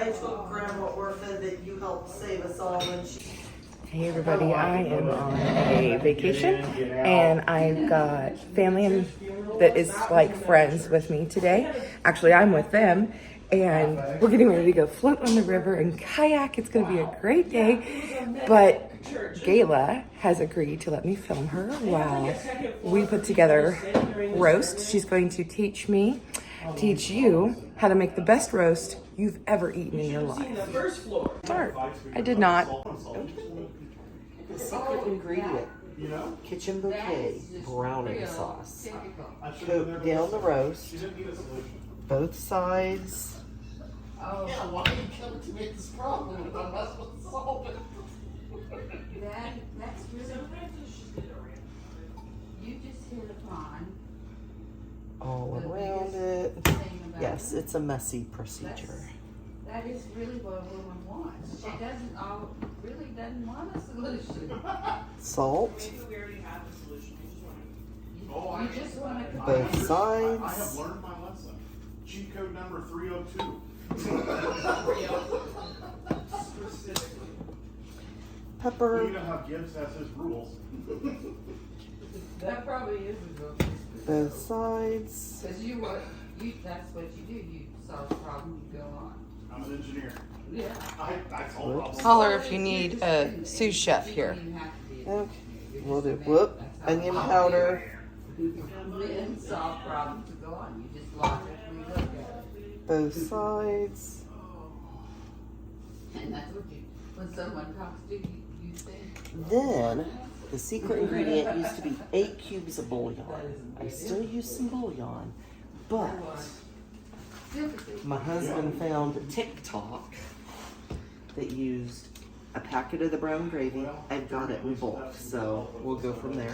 I told Grandma Orpha that you helped save us all when she... Hey everybody, I am on a vacation and I've got family that is like friends with me today. Actually, I'm with them and we're getting ready to go float on the river and kayak. It's going to be a great day, but Gayla has agreed to let me film her while we put together roast. She's going to teach you how to make the best roast you've ever eaten in your life. Start. I did not. The secret ingredient, kitchen bouquet browning sauce. Cook down the roast, both sides. Oh, yeah, why are you coming to make this problem if I'm not supposed to solve it? That's really, you just hit upon All around it. Yes, it's a messy procedure. That is really what a woman wants. She really doesn't want a solution. Salt. Maybe we already have a solution. You just want to Both I have sides. learned my lesson. Cheat code number 302. Specifically. You Pepper. know how Gibbs has his rules. That probably is a real Both sides. because that's what you do. You solve a problem, you go on. I'm an engineer. Yeah. I told Whoops. Holler if you need a sous chef here. You have to be. Okay. We'll do onion powder. You can come in, solve problems, and go on. You just logically look at it. Both sides. And that's what when someone talks to you, you think. Then, the secret ingredient used to be 8 cubes of bouillon. I still use some bouillon, but my husband found a TikTok that used a packet of the brown gravy. I've got it in bulk, so we'll go from there.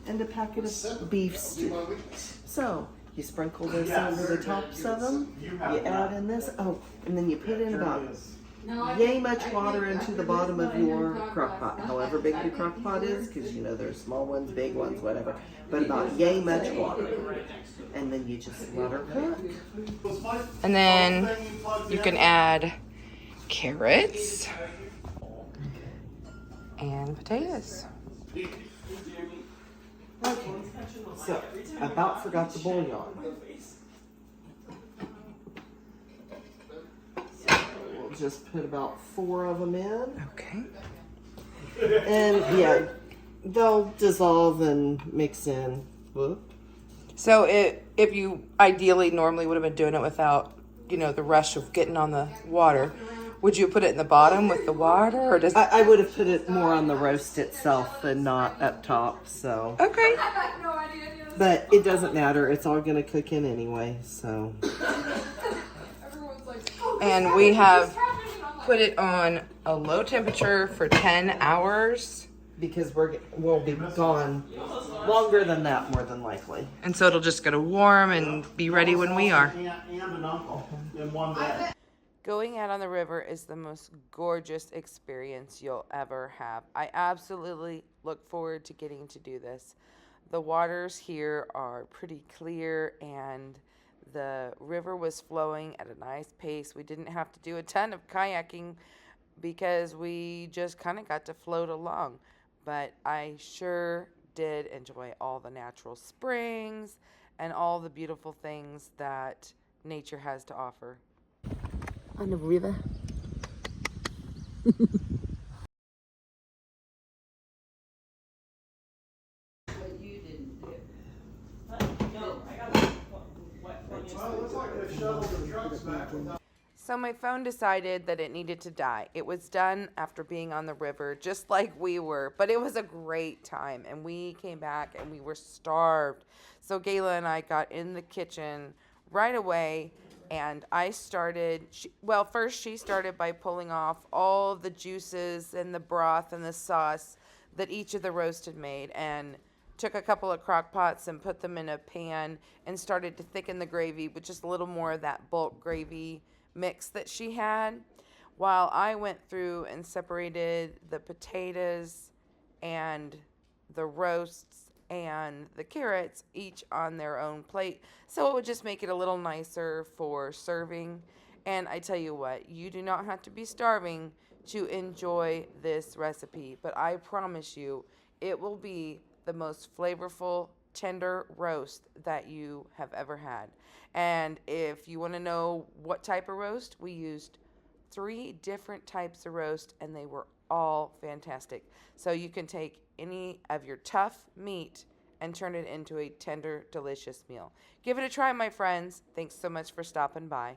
And a packet of beef stew. So, you sprinkle this over the tops of them, you add in this, and then you put in about yay much water into the bottom of your crock pot, however big the crock pot is, because you know there's small ones, big ones, whatever, but about yay much water. And then you just let her cook. And then you can add carrots and potatoes. Okay, so I about forgot the bouillon. So we'll just put about 4 of them in. Okay. And yeah, they'll dissolve and mix in. Whoop. So if you ideally normally would have been doing it without, the rush of getting on the water, would you put it in the bottom with the water, or does? I would have put it more on the roast itself and not up top, so. Okay. But it doesn't matter. It's all gonna cook in anyway, so. And we have put it on a low temperature for 10 hours. Because we'll be gone longer than that, more than likely. And so it'll just go to warm and be ready when we are. And an uncle in one day. Going out on the river is the most gorgeous experience you'll ever have. I absolutely look forward to getting to do this. The waters here are pretty clear and the river was flowing at a nice pace. We didn't have to do a ton of kayaking because we just kind of got to float along. But I sure did enjoy all the natural springs and all the beautiful things that nature has to offer. On the river. What you didn't do. So my phone decided that it needed to die. It was done after being on the river, just like we were. But it was a great time, and we came back, and we were starved. So Gayla and I got in the kitchen right away, and I started, first she started by pulling off all of the juices and the broth and the sauce that each of the roast had made, and took a couple of crock pots and put them in a pan and started to thicken the gravy with just a little more of that bulk gravy mix that she had, while I went through and separated the potatoes and the roasts and the carrots each on their own plate, so it would just make it a little nicer for serving. And I tell you what, you do not have to be starving to enjoy this recipe, but I promise you it will be the most flavorful, tender roast that you have ever had. And if you want to know what type of roast, we used 3 different types of roast, and they were all fantastic. So you can take any of your tough meat and turn it into a tender, delicious meal. Give it a try, my friends. Thanks so much for stopping by.